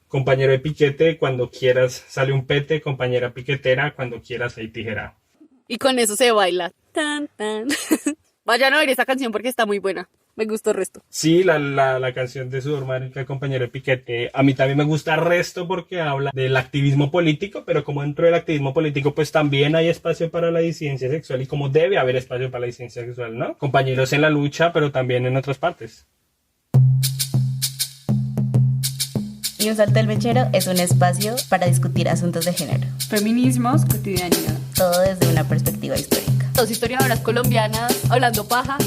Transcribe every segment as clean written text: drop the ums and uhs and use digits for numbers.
Compañero de piquete, cuando quieras sale un pete. Compañera piquetera, cuando quieras hay tijera. Y con eso se baila. Tan, tan. Vayan a oír esta canción porque está muy buena. Me gustó el resto. Sí, la canción de Sudor Marica, compañero de piquete, a mí también me gusta resto porque habla del activismo político, pero como dentro del activismo político pues también hay espacio para la disidencia sexual y como debe haber espacio para la disidencia sexual, ¿no? Compañeros en la lucha, pero también en otras partes. Y Un Salto del Mechero es un espacio para discutir asuntos de género. Feminismos, cotidianidad. Todo desde una perspectiva histórica. Dos historiadoras colombianas hablando paja.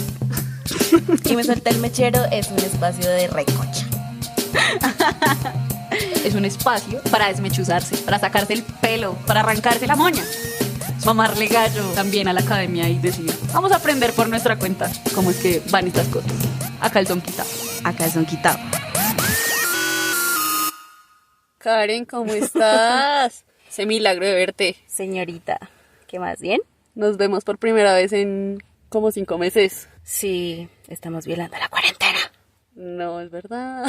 Y Me Suelta el Mechero es un espacio de recocha. Es un espacio para desmechuzarse, para sacarse el pelo, para arrancarse la moña. Mamarle gallo también a la academia y decir, vamos a aprender por nuestra cuenta cómo es que van estas cosas. Acá el son quitado. Acá es un quitado. Karen, ¿cómo estás? Ese milagro de verte. Señorita, ¿qué más? ¿Bien? Nos vemos por primera vez en como 5 meses. Sí, estamos violando la cuarentena. No, es verdad.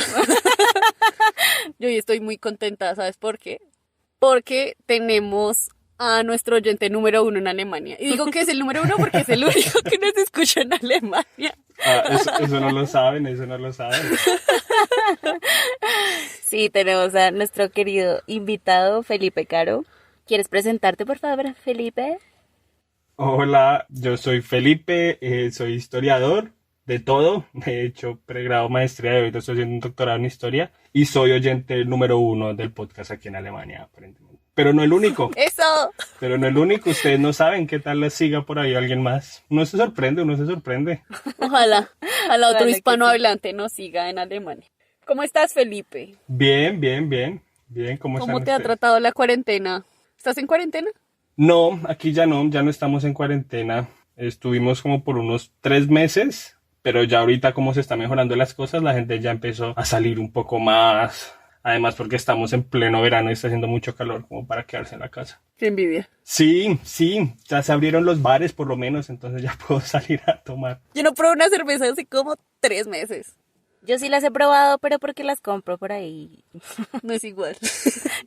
Yo hoy estoy muy contenta, ¿sabes por qué? Porque tenemos a nuestro oyente número 1 en Alemania. Y digo que es el número 1 porque es el único que nos escucha en Alemania. Eso no lo saben, eso no lo saben. Sí, tenemos a nuestro querido invitado, Felipe Caro. ¿Quieres presentarte, por favor, Felipe? Hola, yo soy Felipe, soy historiador de todo, he hecho pregrado, maestría y ahorita estoy haciendo un doctorado en historia y soy oyente número 1 del podcast aquí en Alemania, aparentemente. Pero no el único. ¡Eso! Pero no el único, ustedes no saben qué tal les siga por ahí alguien más. Uno se sorprende. Ojalá otro Ojalá hispanohablante nos siga en Alemania. ¿Cómo estás, Felipe? Bien, ¿cómo están ¿Cómo te ha ustedes? tratado la cuarentena? ¿Estás en cuarentena? No, aquí ya no estamos en cuarentena. Estuvimos como por unos 3 meses, pero ya ahorita como se está mejorando las cosas, la gente ya empezó a salir un poco más. Además porque estamos en pleno verano y está haciendo mucho calor como para quedarse en la casa. Qué envidia. Sí, ya se abrieron los bares por lo menos, entonces ya puedo salir a tomar. Yo no probé una cerveza hace como 3 meses. Yo sí las he probado, pero porque las compro por ahí. No es igual.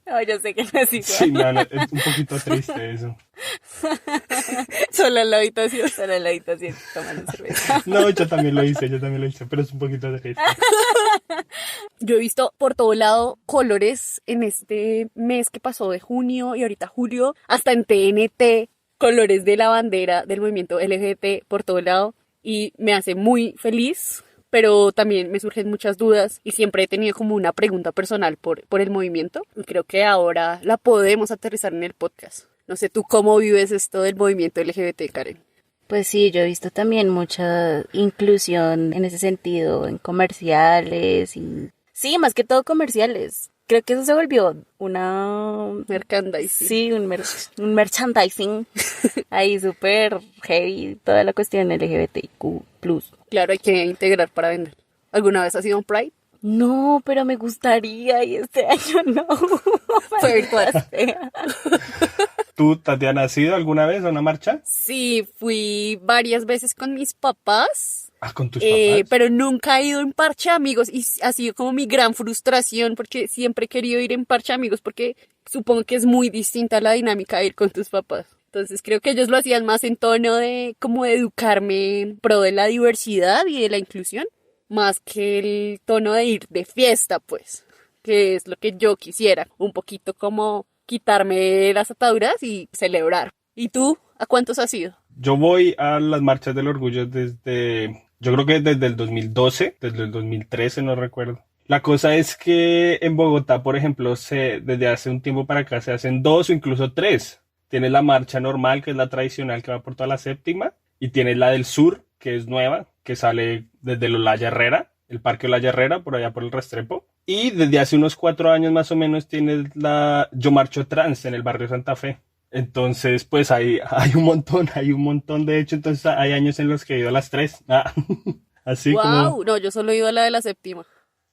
No, yo sé que no es igual. Sí, no, es un poquito triste eso. Sola en la habitación. Solo en la habitación tomando cerveza. No, yo también lo hice, pero es un poquito triste. Yo he visto por todo lado colores en este mes que pasó de junio y ahorita julio, hasta en TNT, colores de la bandera del movimiento LGBT por todo lado y me hace muy feliz, pero también me surgen muchas dudas y siempre he tenido como una pregunta personal por el movimiento y creo que ahora la podemos aterrizar en el podcast. No sé, ¿tú cómo vives esto del movimiento LGBT, Karen? Pues sí, yo he visto también mucha inclusión en ese sentido, en comerciales y... Sí, más que todo comerciales. Creo que eso se volvió una... Merchandising. Sí, un merchandising ahí súper heavy, toda la cuestión LGBTQ+. Claro, hay que integrar para vender. ¿Alguna vez has ido a un Pride? No, pero me gustaría y este año no. Fue virtual. ¿Tú, Tatiana, has ido alguna vez a una marcha? Sí, fui varias veces con mis papás, Ah, con tus papás. pero nunca he ido en parche de amigos y ha sido como mi gran frustración porque siempre he querido ir en parche de amigos porque supongo que es muy distinta la dinámica de ir con tus papás. Entonces creo que ellos lo hacían más en tono de como de educarme en pro de la diversidad y de la inclusión, más que el tono de ir de fiesta, pues, que es lo que yo quisiera, un poquito como quitarme las ataduras y celebrar. ¿Y tú? ¿A cuántos has ido? Yo voy a las marchas del orgullo yo creo que desde el 2012, desde el 2013, no recuerdo. La cosa es que en Bogotá, por ejemplo, desde hace un tiempo para acá se hacen 2 o incluso 3. Tienes la marcha normal, que es la tradicional, que va por toda la séptima, y tienes la del sur, que es nueva, que sale desde el Olaya Herrera, el Parque Olaya Herrera, por allá por el Restrepo. Y desde hace unos 4 años más o menos tienes Yo Marcho Trans en el barrio Santa Fe. Entonces, pues hay un montón de hecho, entonces hay años en los que he ido a las 3. Así ¡Wow! como No, yo solo he ido a la de la séptima.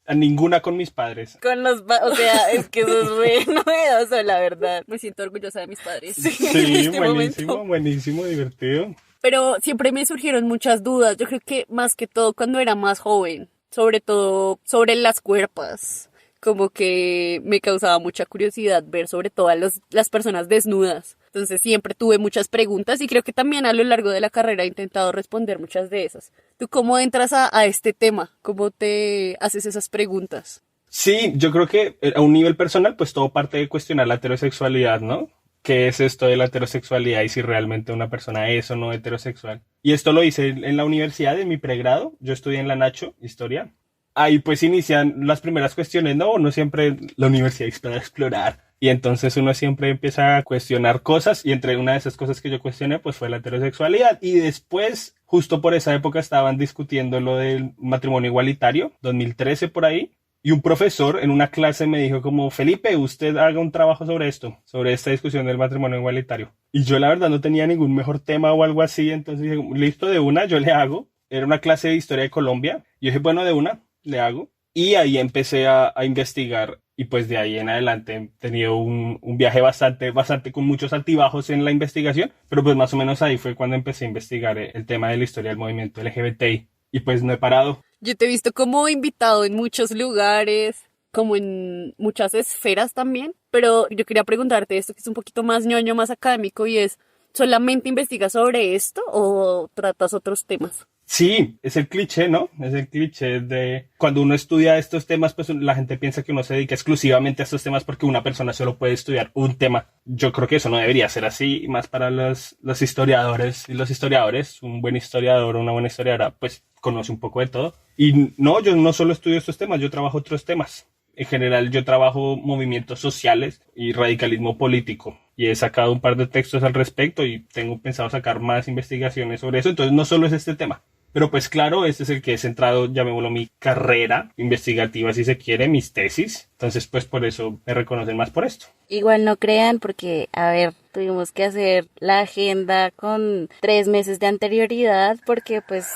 a ninguna con mis padres. Con o sea, es que eso es re novedoso, la verdad. Me siento orgullosa de mis padres. Sí, en este buenísimo, momento. divertido. Pero siempre me surgieron muchas dudas. Yo creo que más que todo cuando era más joven. Sobre todo sobre las cuerpas. como que me causaba mucha curiosidad ver sobre todo a las personas desnudas. Entonces siempre tuve muchas preguntas y creo que también a lo largo de la carrera he intentado responder muchas de esas. ¿Tú cómo entras a este tema? ¿Cómo te haces esas preguntas? Sí, yo creo que a un nivel personal, pues todo parte de cuestionar la heterosexualidad, ¿no? ¿Qué es esto de la heterosexualidad y si realmente una persona es o no heterosexual? Y esto lo hice en la universidad, en mi pregrado. Yo estudié en la Nacho, Historia. Ahí pues inician las primeras cuestiones, ¿no? Uno siempre, la universidad es para explorar. Y entonces uno siempre empieza a cuestionar cosas. Y entre una de esas cosas que yo cuestioné, pues fue la heterosexualidad. Y después, justo por esa época, estaban discutiendo lo del matrimonio igualitario, 2013 por ahí. Y un profesor en una clase me dijo como, Felipe, usted haga un trabajo sobre esto, sobre esta discusión del matrimonio igualitario. Y yo la verdad no tenía ningún mejor tema o algo así, entonces dije, listo, de una, yo le hago. Era una clase de historia de Colombia. Yo dije, bueno, de una, le hago. Y ahí empecé a investigar y pues de ahí en adelante he tenido un viaje bastante con muchos altibajos en la investigación, pero pues más o menos ahí fue cuando empecé a investigar el tema de la historia del movimiento LGBTI y pues no he parado. Yo te he visto como invitado en muchos lugares, como en muchas esferas también, pero yo quería preguntarte esto que es un poquito más ñoño, más académico y es, ¿solamente investigas sobre esto o tratas otros temas? Sí, es el cliché, ¿no? Es el cliché de cuando uno estudia estos temas, pues la gente piensa que uno se dedica exclusivamente a estos temas porque una persona solo puede estudiar un tema. Yo creo que eso no debería ser así, más para los historiadores y los historiadores. Un buen historiador o una buena historiadora, pues conoce un poco de todo. Y no, yo no solo estudio estos temas, yo trabajo otros temas. En general, yo trabajo movimientos sociales y radicalismo político. Y he sacado un par de textos al respecto y tengo pensado sacar más investigaciones sobre eso. Entonces, no solo es este tema. Pero pues claro, este es el que he centrado, llamémoslo, mi carrera investigativa, si se quiere, mis tesis. Entonces, pues por eso me reconocen más por esto. Igual no crean porque, a ver, tuvimos que hacer la agenda con 3 meses de anterioridad porque pues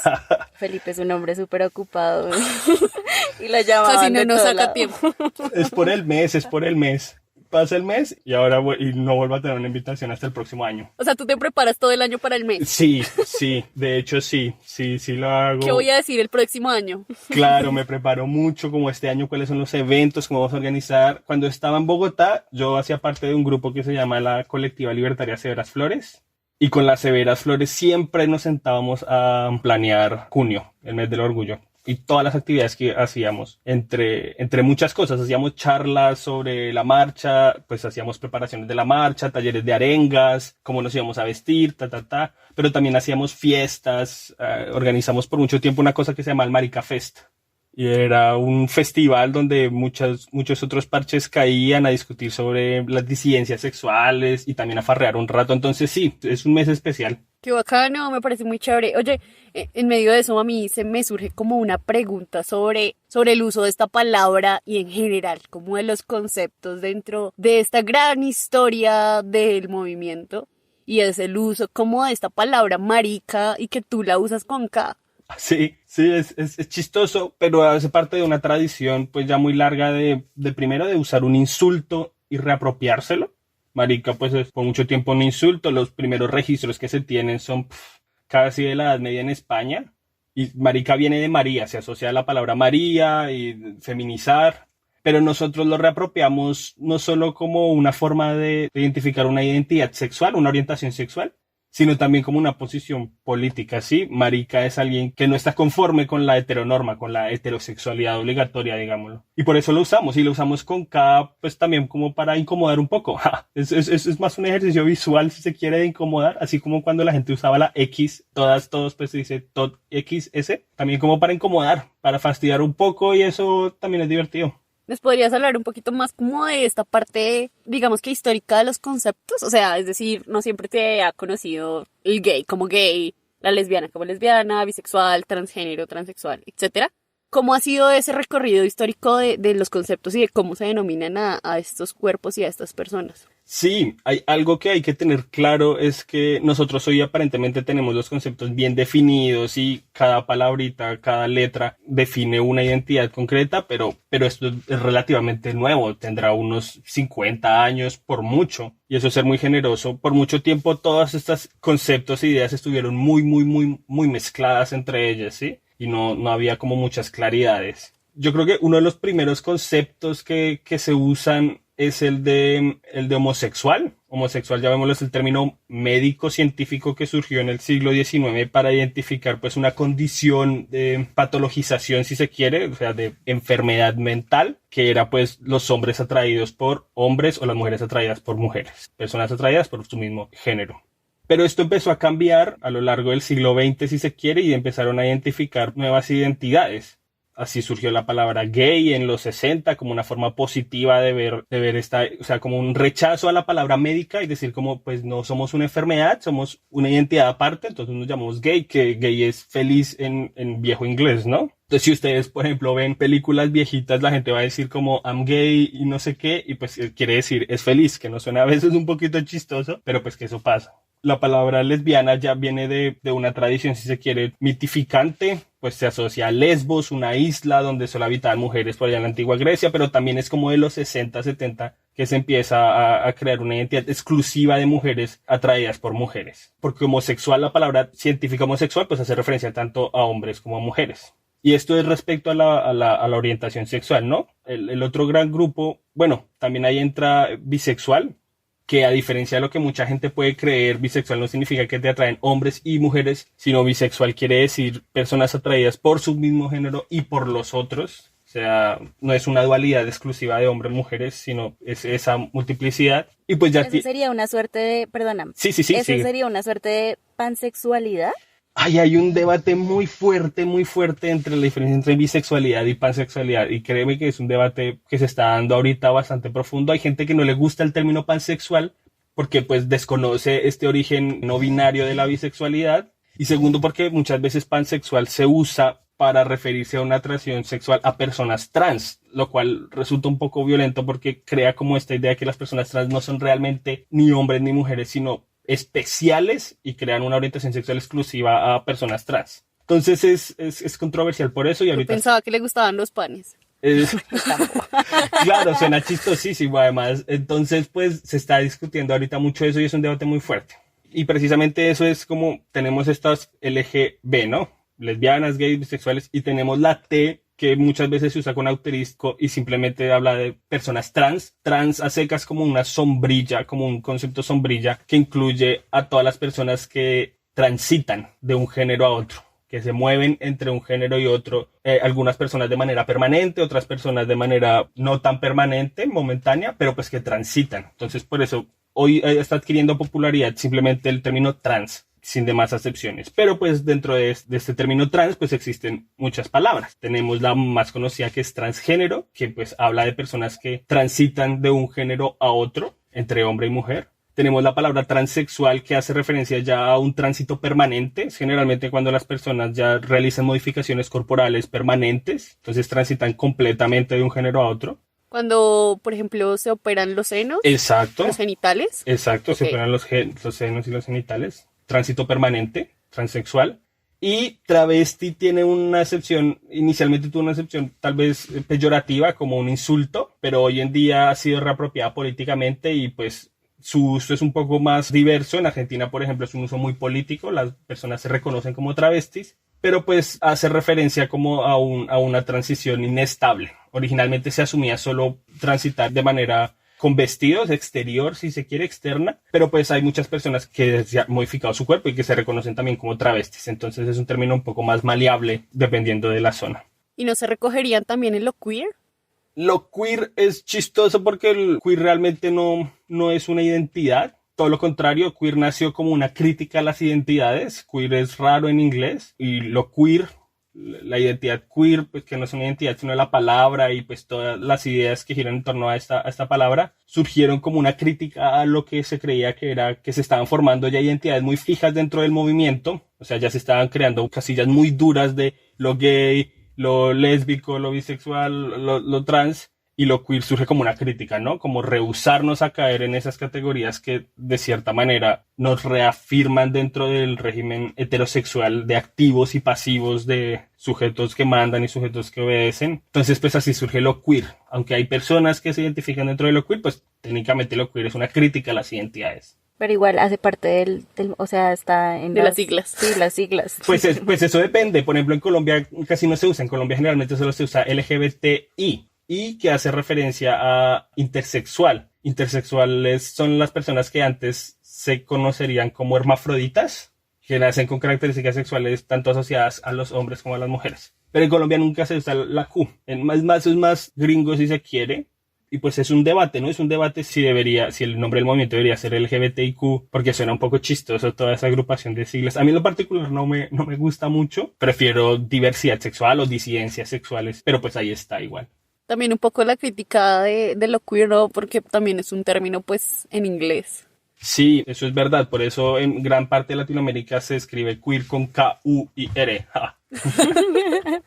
Felipe es un hombre súper ocupado y lo llamaban Casi no de nos todo saca lado. tiempo. Es por el mes, es por el mes. Pasa el mes y ahora y no vuelvo a tener una invitación hasta el próximo año. O sea, tú te preparas todo el año para el mes. Sí, de hecho sí lo hago. ¿Qué voy a decir el próximo año? Claro, me preparo mucho, como este año, cuáles son los eventos, cómo vamos a organizar. Cuando estaba en Bogotá, yo hacía parte de un grupo que se llama la Colectiva Libertaria Severas Flores. Y con las Severas Flores siempre nos sentábamos a planear junio, el mes del orgullo. Y todas las actividades que hacíamos, entre muchas cosas, hacíamos charlas sobre la marcha, pues hacíamos preparaciones de la marcha, talleres de arengas, cómo nos íbamos a vestir, pero también hacíamos fiestas, organizamos por mucho tiempo una cosa que se llama el Marica Fest. Y era un festival donde muchos otros parches caían a discutir sobre las disidencias sexuales y también a farrear un rato. Entonces sí, es un mes especial. Qué bacano, me parece muy chévere. Oye, en medio de eso a mí se me surge como una pregunta sobre el uso de esta palabra y en general, como de los conceptos dentro de esta gran historia del movimiento. Y es el uso como de esta palabra marica y que tú la usas con K. Sí, es chistoso, pero hace parte de una tradición pues ya muy larga de primero de usar un insulto y reapropiárselo. Marica pues es por mucho tiempo un insulto, los primeros registros que se tienen son casi de la Edad Media en España y marica viene de María, se asocia a la palabra María y feminizar, pero nosotros lo reapropiamos no solo como una forma de identificar una identidad sexual, una orientación sexual, sino también como una posición política, ¿sí? Marica es alguien que no está conforme con la heteronorma, con la heterosexualidad obligatoria, digámoslo. Y por eso lo usamos, y lo usamos con K, pues también como para incomodar un poco. Es más un ejercicio visual, si se quiere, de incomodar, así como cuando la gente usaba la X, todos pues se dice tot XS, también como para incomodar, para fastidiar un poco, y eso también es divertido. ¿Les podrías hablar un poquito más como de esta parte, digamos que histórica de los conceptos? O sea, es decir, no siempre te ha conocido el gay como gay, la lesbiana como lesbiana, bisexual, transgénero, transexual, etcétera. ¿Cómo ha sido ese recorrido histórico de los conceptos y de cómo se denominan a estos cuerpos y a estas personas? Sí, hay algo que hay que tener claro, es que nosotros hoy aparentemente tenemos los conceptos bien definidos y cada palabrita, cada letra define una identidad concreta, pero esto es relativamente nuevo, tendrá unos 50 años por mucho, y eso es ser muy generoso. Por mucho tiempo todos estos conceptos e ideas estuvieron muy mezcladas entre ellas, ¿sí? Y no había como muchas claridades. Yo creo que uno de los primeros conceptos que se usan es el de homosexual. Homosexual, llamémoslo, es el término médico científico que surgió en el siglo XIX para identificar pues una condición de patologización, si se quiere, o sea, de enfermedad mental, que era pues los hombres atraídos por hombres o las mujeres atraídas por mujeres, personas atraídas por su mismo género. Pero esto empezó a cambiar a lo largo del siglo XX, si se quiere, y empezaron a identificar nuevas identidades. Así surgió la palabra gay en los 60 como una forma positiva de ver esta, o sea, como un rechazo a la palabra médica y decir como, pues no somos una enfermedad, somos una identidad aparte, entonces nos llamamos gay, que gay es feliz en viejo inglés, ¿no? Entonces si ustedes, por ejemplo, ven películas viejitas, la gente va a decir como I'm gay y no sé qué, y pues quiere decir es feliz, que no suena a veces un poquito chistoso, pero pues que eso pasa. La palabra lesbiana ya viene de una tradición, si se quiere, mitificante, pues se asocia a Lesbos, una isla donde solo habitaban mujeres por allá en la antigua Grecia, pero también es como de los 60, 70 que se empieza a crear una identidad exclusiva de mujeres atraídas por mujeres. Porque homosexual, la palabra científica homosexual, pues hace referencia tanto a hombres como a mujeres. Y esto es respecto a la orientación sexual, ¿no? El otro gran grupo, bueno, también ahí entra bisexual, que a diferencia de lo que mucha gente puede creer, bisexual no significa que te atraen hombres y mujeres, sino bisexual quiere decir personas atraídas por su mismo género y por los otros. O sea, no es una dualidad exclusiva de hombres y mujeres, sino es esa multiplicidad. Y pues ya eso sería una suerte de, perdóname. Sí, eso sigue. sería una suerte de pansexualidad. Ay, hay un debate muy fuerte entre la diferencia entre bisexualidad y pansexualidad, y créeme que es un debate que se está dando ahorita bastante profundo. Hay gente que no le gusta el término pansexual porque pues desconoce este origen no binario de la bisexualidad, y segundo porque muchas veces pansexual se usa para referirse a una atracción sexual a personas trans, lo cual resulta un poco violento porque crea como esta idea de que las personas trans no son realmente ni hombres ni mujeres, sino especiales y crean una orientación sexual exclusiva a personas trans. Entonces es controversial por eso y ahorita... Yo pensaba que le gustaban los panes. Claro, suena chistosísimo además. Entonces pues se está discutiendo ahorita mucho eso y es un debate muy fuerte. Y precisamente eso es como tenemos estas LGB, ¿no? Lesbianas, gays, bisexuales, y tenemos la T, que muchas veces se usa con asterisco y simplemente habla de personas trans. Trans a secas como una sombrilla, como un concepto sombrilla que incluye a todas las personas que transitan de un género a otro, que se mueven entre un género y otro. Algunas personas de manera permanente, otras personas de manera no tan permanente, momentánea, pero pues que transitan. Entonces por eso hoy está adquiriendo popularidad simplemente el término trans, sin demás acepciones. Pero pues dentro de este término trans pues existen muchas palabras. Tenemos la más conocida que es transgénero, que pues habla de personas que transitan de un género a otro, entre hombre y mujer. Tenemos la palabra transexual, que hace referencia ya a un tránsito permanente, es generalmente cuando las personas ya realizan modificaciones corporales permanentes, entonces transitan completamente de un género a otro. Cuando, por ejemplo, se operan los senos. Exacto. Los genitales. Exacto, Ok. se operan los senos y los genitales. Tránsito permanente, transexual. Y travesti tiene una acepción, inicialmente tuvo una acepción tal vez peyorativa, como un insulto, pero hoy en día ha sido reapropiada políticamente y pues su uso es un poco más diverso. En Argentina, por ejemplo, es un uso muy político, las personas se reconocen como travestis, pero pues hace referencia como a una transición inestable. Originalmente se asumía solo transitar de manera con vestidos exterior, si se quiere, externa, pero pues hay muchas personas que se han modificado su cuerpo y que se reconocen también como travestis, entonces es un término un poco más maleable dependiendo de la zona. ¿Y no se recogerían también en lo queer? Lo queer es chistoso porque el queer realmente no es una identidad, todo lo contrario, queer nació como una crítica a las identidades, queer es raro en inglés, y lo queer, la identidad queer, pues que no es una identidad sino la palabra y pues todas las ideas que giran en torno a esta palabra surgieron como una crítica a lo que se creía que era que se estaban formando ya identidades muy fijas dentro del movimiento, o sea ya se estaban creando casillas muy duras de lo gay, lo lésbico, lo bisexual, lo trans, y lo queer surge como una crítica, ¿no? Como rehusarnos a caer en esas categorías que de cierta manera nos reafirman dentro del régimen heterosexual de activos y pasivos, de sujetos que mandan y sujetos que obedecen. Entonces pues así surge lo queer. Aunque hay personas que se identifican dentro de lo queer, pues técnicamente lo queer es una crítica a las identidades. Pero igual hace parte o sea, está en De las siglas. Sí, las siglas. Pues eso depende. Por ejemplo, en Colombia casi no se usa. En Colombia generalmente solo se usa LGBTI. Y que hace referencia a intersexual. Intersexuales son las personas que antes se conocerían como hermafroditas, que nacen con características sexuales tanto asociadas a los hombres como a las mujeres. Pero en Colombia nunca se usa la Q. Es más gringo si se quiere. Y pues es un debate, ¿no? Es un debate si el nombre del movimiento debería ser LGBTIQ, porque suena un poco chistoso toda esa agrupación de siglas. A mí en lo particular no me gusta mucho. Prefiero diversidad sexual o disidencias sexuales, pero pues ahí está igual. También un poco la crítica de lo queer, ¿no? Porque también es un término, pues, en inglés. Sí, eso es verdad. Por eso en gran parte de Latinoamérica se escribe queer con K-U-I-R. Ja.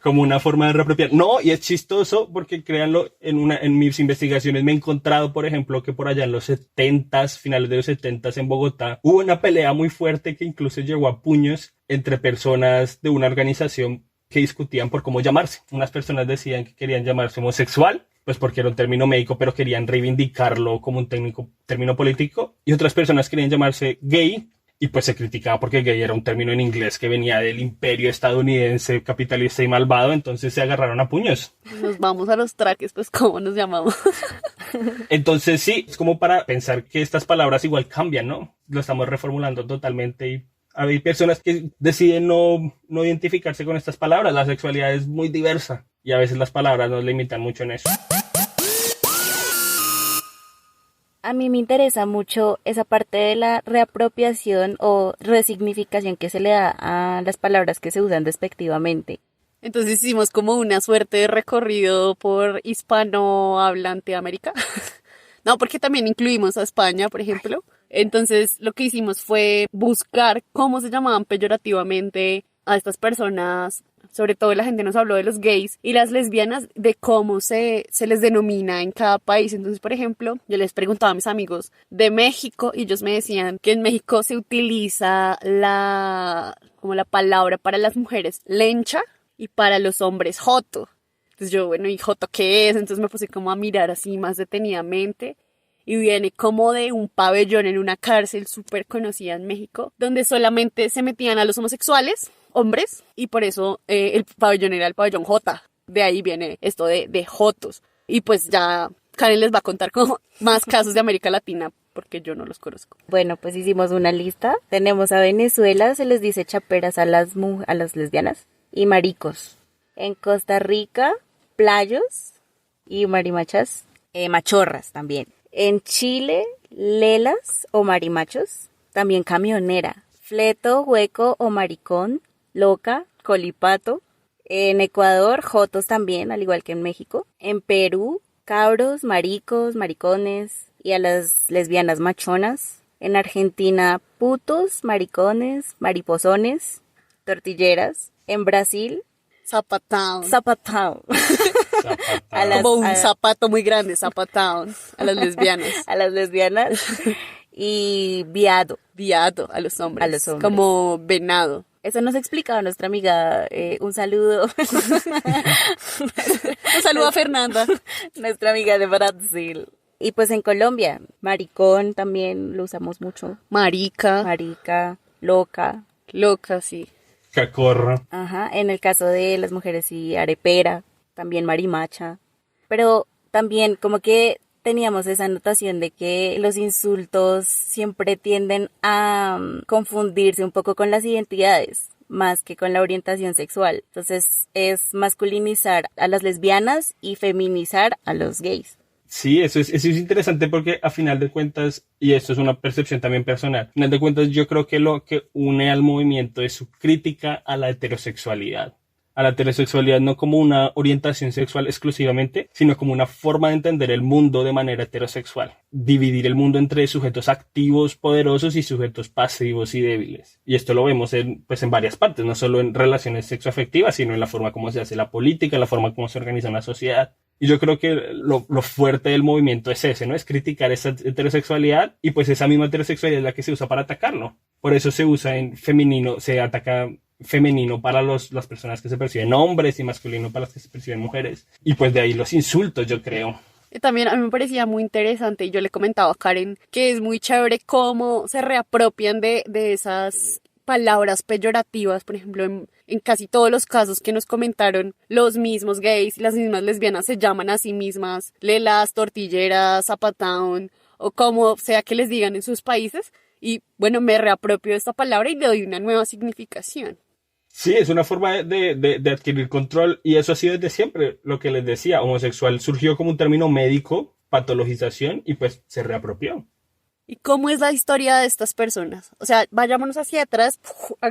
Como una forma de reapropiar. No, y es chistoso porque créanlo, en mis investigaciones me he encontrado, por ejemplo, que por allá en los 70s, finales de los 70s en Bogotá, hubo una pelea muy fuerte que incluso llegó a puños entre personas de una organización que discutían por cómo llamarse. Unas personas decían que querían llamarse homosexual, pues porque era un término médico, pero querían reivindicarlo como un término político. Y otras personas querían llamarse gay, y pues se criticaba porque gay era un término en inglés que venía del imperio estadounidense capitalista y malvado, entonces se agarraron a puños. Nos vamos a los traques, pues, ¿cómo nos llamamos? Entonces sí, es como para pensar que estas palabras igual cambian, ¿no? Lo estamos reformulando totalmente y hay personas que deciden no identificarse con estas palabras. La sexualidad es muy diversa y a veces las palabras nos limitan mucho en eso. A mí me interesa mucho esa parte de la reapropiación o resignificación que se le da a las palabras que se usan despectivamente. Entonces hicimos como una suerte de recorrido por hispanohablante América. No, porque también incluimos a España, por ejemplo. Entonces lo que hicimos fue buscar cómo se llamaban peyorativamente a estas personas. Sobre todo la gente nos habló de los gays y las lesbianas, de cómo se les denomina en cada país. Entonces, por ejemplo, yo les preguntaba a mis amigos de México y ellos me decían que en México se utiliza como la palabra para las mujeres lencha y para los hombres joto. Entonces yo, bueno, ¿y joto qué es? Entonces me puse como a mirar así más detenidamente. Y viene como de un pabellón en una cárcel súper conocida en México, donde solamente se metían a los homosexuales, hombres, y por eso el pabellón era el pabellón J. De ahí viene esto de jotos. Y pues ya Karen les va a contar como más casos de América Latina, porque yo no los conozco. Bueno, pues hicimos una lista. Tenemos a Venezuela, se les dice chaperas a las lesbianas, y maricos. En Costa Rica, playos y marimachas, machorras también. En Chile, lelas o marimachos, también camionera, fleto, hueco o maricón, loca, colipato. En Ecuador, jotos también, al igual que en México. En Perú, cabros, maricos, maricones y a las lesbianas machonas. En Argentina, putos, maricones, mariposones, tortilleras. En Brasil, Zapatown. Como un zapato muy grande, Zapatown. A las lesbianas. A las lesbianas. Y viado. Viado a los hombres. A los hombres. Como venado. Eso nos explicaba nuestra amiga. Un saludo. Un saludo a Fernanda. Nuestra amiga de Brasil. Y pues en Colombia, maricón también lo usamos mucho. Marica, loca. Loca, sí. Cacorro. Ajá, en el caso de las mujeres sí, arepera, también marimacha. Pero también como que teníamos esa anotación de que los insultos siempre tienden a confundirse un poco con las identidades, más que con la orientación sexual. Entonces es masculinizar a las lesbianas y feminizar a los gays. Sí, eso es interesante porque a final de cuentas, y esto es una percepción también personal, a final de cuentas yo creo que lo que une al movimiento es su crítica a la heterosexualidad. A la heterosexualidad no como una orientación sexual exclusivamente, sino como una forma de entender el mundo de manera heterosexual. Dividir el mundo entre sujetos activos, poderosos y sujetos pasivos y débiles. Y esto lo vemos en varias partes, no solo en relaciones sexoafectivas, sino en la forma como se hace la política, en la forma como se organiza una sociedad. Y yo creo que lo fuerte del movimiento es ese, ¿no? Es criticar esa heterosexualidad y pues esa misma heterosexualidad es la que se usa para atacarlo. Por eso se usa en femenino, se ataca femenino para las personas que se perciben hombres y masculino para las que se perciben mujeres. Y pues de ahí los insultos, yo creo. También a mí me parecía muy interesante y yo le comentaba a Karen que es muy chévere cómo se reapropian de esas palabras peyorativas, por ejemplo, en casi todos los casos que nos comentaron, los mismos gays y las mismas lesbianas se llaman a sí mismas lelas, tortilleras, zapatown o como sea que les digan en sus países y bueno, me reapropio de esta palabra y le doy una nueva significación. Sí, es una forma de adquirir control y eso ha sido desde siempre. Lo que les decía, homosexual surgió como un término médico, patologización y pues se reapropió. ¿Y cómo es la historia de estas personas? O sea, vayámonos hacia atrás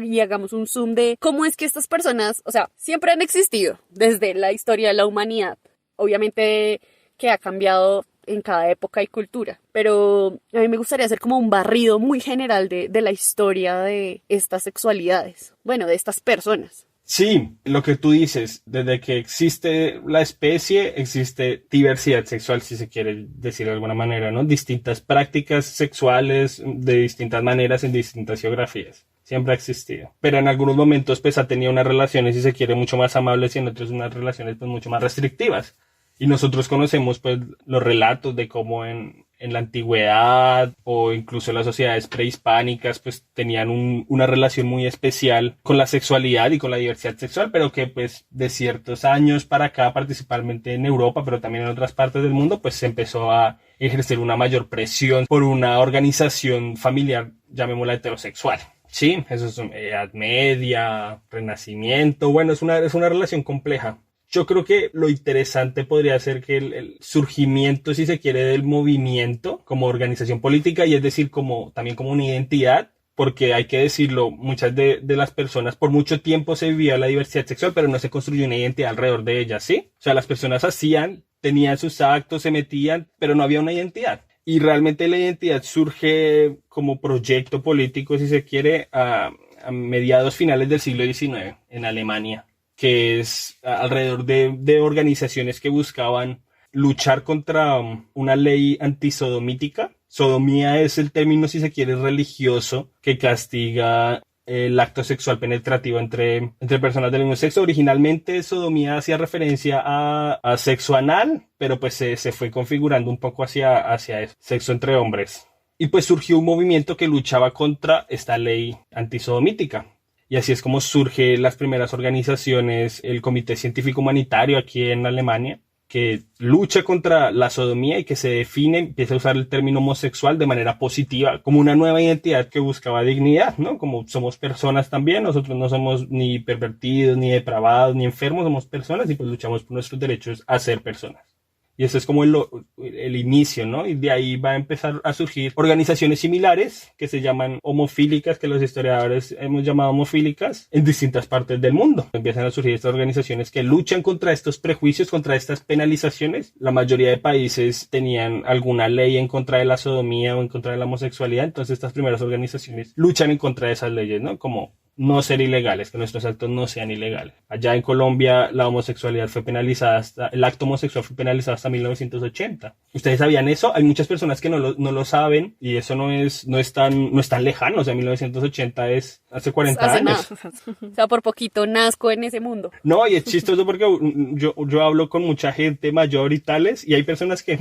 y hagamos un zoom de cómo es que estas personas, o sea, siempre han existido desde la historia de la humanidad. Obviamente que ha cambiado en cada época y cultura, pero a mí me gustaría hacer como un barrido muy general de la historia de estas sexualidades, bueno, de estas personas. Sí, lo que tú dices, desde que existe la especie, existe diversidad sexual, si se quiere decir de alguna manera, ¿no? Distintas prácticas sexuales de distintas maneras en distintas geografías. Siempre ha existido. Pero en algunos momentos, pues, ha tenido unas relaciones, si se quiere, mucho más amables y en otros unas relaciones, pues, mucho más restrictivas. Y nosotros conocemos, pues, los relatos de cómo en la antigüedad o incluso las sociedades prehispánicas, pues, tenían una relación muy especial con la sexualidad y con la diversidad sexual, pero que, pues, de ciertos años para acá, principalmente en Europa, pero también en otras partes del mundo, pues, se empezó a ejercer una mayor presión por una organización familiar, llamémosla heterosexual. Sí, eso es Edad Media, Renacimiento, bueno, es una relación compleja. Yo creo que lo interesante podría ser que el surgimiento, si se quiere, del movimiento como organización política y es decir, también como una identidad, porque hay que decirlo, muchas de las personas por mucho tiempo se vivía la diversidad sexual, pero no se construyó una identidad alrededor de ella, ¿sí? O sea, las personas tenían sus actos, se metían, pero no había una identidad. Y realmente la identidad surge como proyecto político, si se quiere, a mediados finales del siglo XIX en Alemania, que es alrededor de organizaciones que buscaban luchar contra una ley antisodomítica. Sodomía es el término, si se quiere, religioso que castiga el acto sexual penetrativo entre personas del mismo sexo. Originalmente sodomía hacía referencia a sexo anal, pero pues se fue configurando un poco hacia eso, sexo entre hombres. Y pues surgió un movimiento que luchaba contra esta ley antisodomítica. Y así es como surgen las primeras organizaciones, el Comité Científico Humanitario aquí en Alemania, que lucha contra la sodomía y que se define, empieza a usar el término homosexual de manera positiva, como una nueva identidad que buscaba dignidad, ¿no? Como somos personas también, nosotros no somos ni pervertidos, ni depravados, ni enfermos, somos personas y pues luchamos por nuestros derechos a ser personas. Y eso es como el inicio, ¿no? Y de ahí va a empezar a surgir organizaciones similares que se llaman homofílicas, que los historiadores hemos llamado homofílicas, en distintas partes del mundo. Empiezan a surgir estas organizaciones que luchan contra estos prejuicios, contra estas penalizaciones. La mayoría de países tenían alguna ley en contra de la sodomía o en contra de la homosexualidad, entonces estas primeras organizaciones luchan en contra de esas leyes, ¿no? Como no ser ilegales, que nuestros actos no sean ilegales. Allá en Colombia la homosexualidad fue penalizada el acto homosexual fue penalizado hasta 1980. ¿Ustedes sabían eso? Hay muchas personas que no lo saben y eso no es tan lejano, o sea, 1980 es hace 40 Hace años. nada. O sea, por poquito nazco en ese mundo. No, y es chistoso porque yo hablo con mucha gente mayor y tales y hay personas que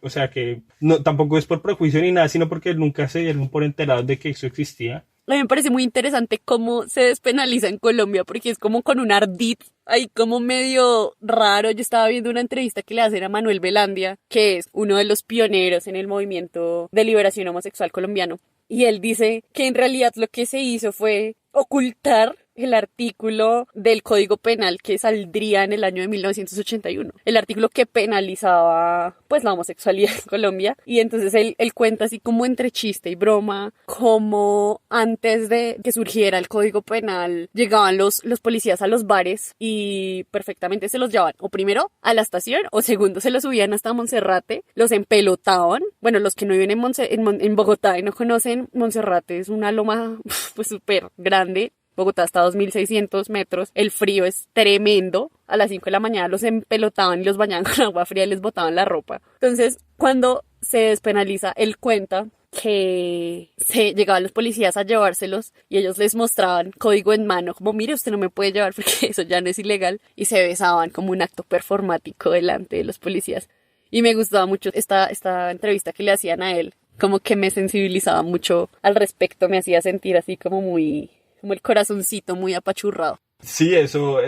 o sea, que no, tampoco es por prejuicio ni nada, sino porque nunca se dieron por enterados de que eso existía. A mí me parece muy interesante cómo se despenaliza en Colombia, porque es como con un ardid ahí como medio raro. Yo estaba viendo una entrevista que le hacen a Manuel Velandia, que es uno de los pioneros en el movimiento de liberación homosexual colombiano. Y él dice que en realidad lo que se hizo fue ocultar el artículo del Código Penal que saldría en el año de 1981. El artículo que penalizaba pues la homosexualidad en Colombia. Y entonces él cuenta así como entre chiste y broma, como antes de que surgiera el Código Penal llegaban los policías a los bares y perfectamente se los llevaban o primero a la estación o segundo se los subían hasta Monserrate, los empelotaban. Bueno, los que no viven en Bogotá y no conocen, Monserrate es una loma pues súper grande. Bogotá está a 2.600 metros, el frío es tremendo, a las 5 de la mañana los empelotaban y los bañaban con agua fría y les botaban la ropa. Entonces, cuando se despenaliza, él cuenta que llegaban los policías a llevárselos y ellos les mostraban código en mano, como mire, usted no me puede llevar porque eso ya no es ilegal, y se besaban como un acto performático delante de los policías. Y me gustaba mucho esta entrevista que le hacían a él. Como que me sensibilizaba mucho al respecto, me hacía sentir así como como el corazoncito muy apachurrado. Sí, eso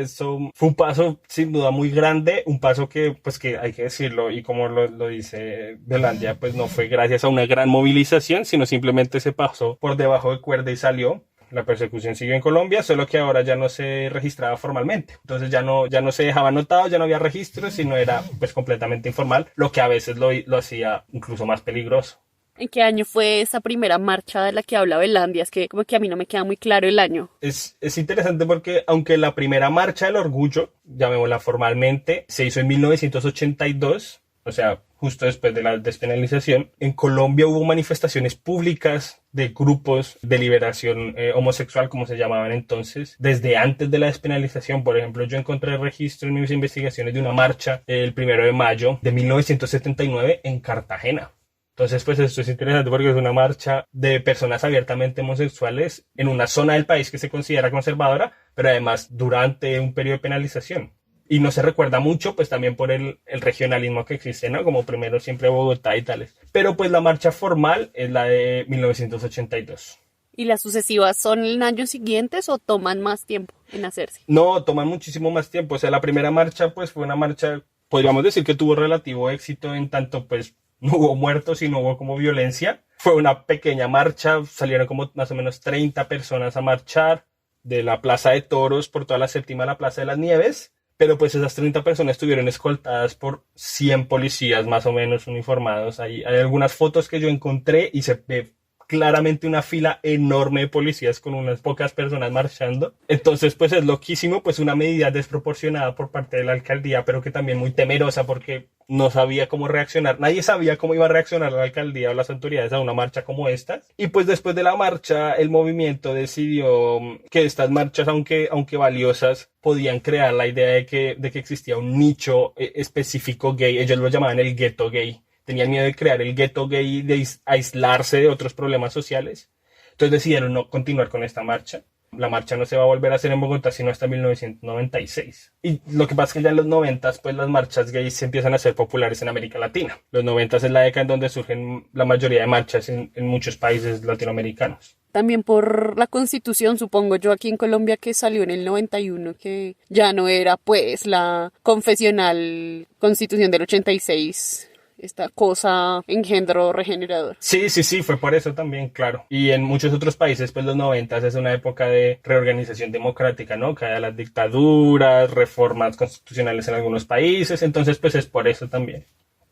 fue un paso sin duda muy grande, un paso pues que hay que decirlo, y como lo dice Belandia, pues no fue gracias a una gran movilización, sino simplemente se pasó por debajo de cuerda y salió. La persecución siguió en Colombia, solo que ahora ya no se registraba formalmente. Entonces ya no se dejaba anotado, ya no había registros, sino era pues completamente informal, lo que a veces lo hacía incluso más peligroso. ¿En qué año fue esa primera marcha de la que habla Belandia? Es que como que a mí no me queda muy claro el año. Es interesante porque aunque la primera marcha del orgullo, llamémosla formalmente, se hizo en 1982, o sea, justo después de la despenalización, en Colombia hubo manifestaciones públicas de grupos de liberación homosexual, como se llamaban entonces, desde antes de la despenalización. Por ejemplo, yo encontré registro en mis investigaciones de una marcha el 1 de mayo de 1979 en Cartagena. Entonces, pues esto es interesante porque es una marcha de personas abiertamente homosexuales en una zona del país que se considera conservadora, pero además durante un periodo de penalización. Y no se recuerda mucho, pues también por el regionalismo que existe, ¿no? Como primero siempre Bogotá y tales. Pero pues la marcha formal es la de 1982. ¿Y las sucesivas son en años siguientes o toman más tiempo en hacerse? No, toman muchísimo más tiempo. O sea, la primera marcha pues fue una marcha, podríamos decir que tuvo relativo éxito en tanto pues no hubo muertos y no hubo como violencia. Fue una pequeña marcha, salieron como más o menos 30 personas a marchar de la Plaza de Toros por toda la séptima a la Plaza de las Nieves, pero pues esas 30 personas estuvieron escoltadas por 100 policías más o menos uniformados. Hay algunas fotos que yo encontré y se ve claramente una fila enorme de policías con unas pocas personas marchando. Entonces pues es loquísimo, pues una medida desproporcionada por parte de la alcaldía, pero que también muy temerosa porque no sabía cómo reaccionar. Nadie sabía cómo iba a reaccionar la alcaldía o las autoridades a una marcha como esta. Y pues después de la marcha el movimiento decidió que estas marchas, aunque valiosas, podían crear la idea de que existía un nicho específico gay. Ellos lo llamaban el gueto gay. Tenían miedo de crear el gueto gay, de aislarse de otros problemas sociales. Entonces decidieron no continuar con esta marcha. La marcha no se va a volver a hacer en Bogotá sino hasta 1996. Y lo que pasa es que ya en los 90 pues las marchas gays se empiezan a ser populares en América Latina. Los 90 es la década en donde surgen la mayoría de marchas en muchos países latinoamericanos. También por la Constitución, supongo yo, aquí en Colombia, que salió en el 91, que ya no era pues la confesional Constitución del 86. Esta cosa engendro regenerador. Sí, fue por eso también, claro. Y en muchos otros países, pues los 90 es una época de reorganización democrática, ¿no? Cae a las dictaduras, reformas constitucionales en algunos países, entonces pues es por eso también.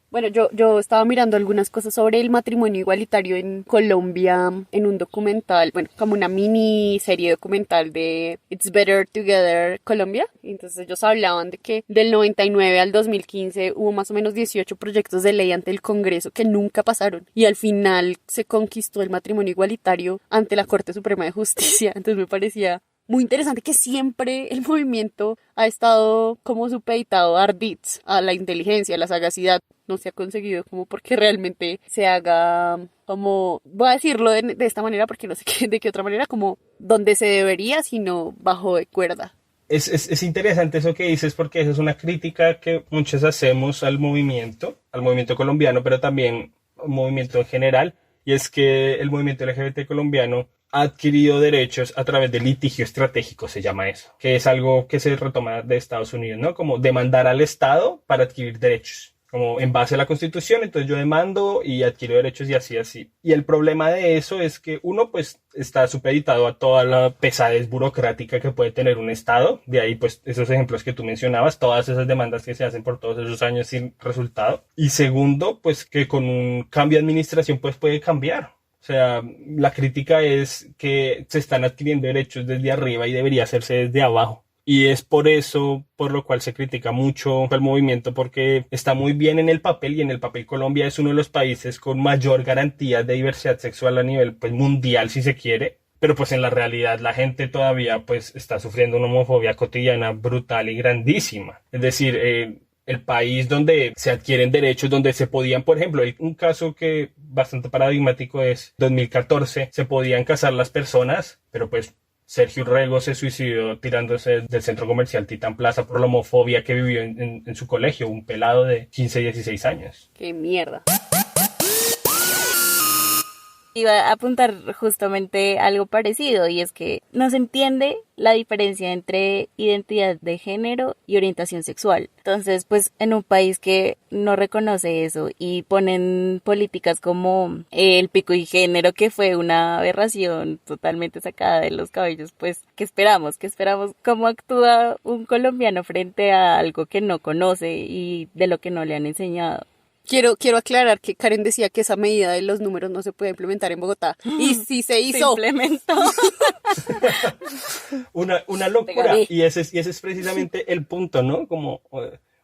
Bueno, yo estaba mirando algunas cosas sobre el matrimonio igualitario en Colombia en un documental, bueno, como una mini serie documental de It's Better Together Colombia. Entonces ellos hablaban de que del 99 al 2015 hubo más o menos 18 proyectos de ley ante el Congreso que nunca pasaron. Y al final se conquistó el matrimonio igualitario ante la Corte Suprema de Justicia. Entonces me parecía muy interesante que siempre el movimiento ha estado como supeditado a ardits, a la inteligencia, a la sagacidad. No se ha conseguido como porque realmente se haga como, voy a decirlo de esta manera porque no sé de qué otra manera, como donde se debería, sino bajo de cuerda. Es interesante eso que dices porque esa es una crítica que muchos hacemos al movimiento colombiano, pero también al movimiento en general, y es que el movimiento LGBT colombiano ha adquirido derechos a través del litigio estratégico, se llama eso, que es algo que se retoma de Estados Unidos, ¿no? Como demandar al Estado para adquirir derechos. Como en base a la Constitución, entonces yo demando y adquiero derechos y así. Y el problema de eso es que uno pues está supeditado a toda la pesadez burocrática que puede tener un Estado. De ahí pues esos ejemplos que tú mencionabas, todas esas demandas que se hacen por todos esos años sin resultado. Y segundo, pues que con un cambio de administración pues puede cambiar. O sea, la crítica es que se están adquiriendo derechos desde arriba y debería hacerse desde abajo. Y es por eso, por lo cual se critica mucho el movimiento, porque está muy bien en el papel, y en el papel Colombia es uno de los países con mayor garantía de diversidad sexual a nivel pues, mundial, si se quiere. Pero pues en la realidad la gente todavía pues está sufriendo una homofobia cotidiana brutal y grandísima. Es decir, el país donde se adquieren derechos, donde se podían, por ejemplo, un caso que bastante paradigmático es 2014, se podían casar las personas, pero pues Sergio Rego se suicidó tirándose del centro comercial Titán Plaza por la homofobia que vivió en su colegio, un pelado de 15, 16 años. Qué mierda. Iba a apuntar justamente algo parecido, y es que no se entiende la diferencia entre identidad de género y orientación sexual. Entonces, pues en un país que no reconoce eso y ponen políticas como el pico y género, que fue una aberración totalmente sacada de los cabellos, pues ¿qué esperamos? ¿Qué esperamos? ¿Cómo actúa un colombiano frente a algo que no conoce y de lo que no le han enseñado? Quiero aclarar que Karen decía que esa medida de los números no se puede implementar en Bogotá. Y sí se hizo. Se implementó. Una locura. Y ese es precisamente el punto, ¿no? Como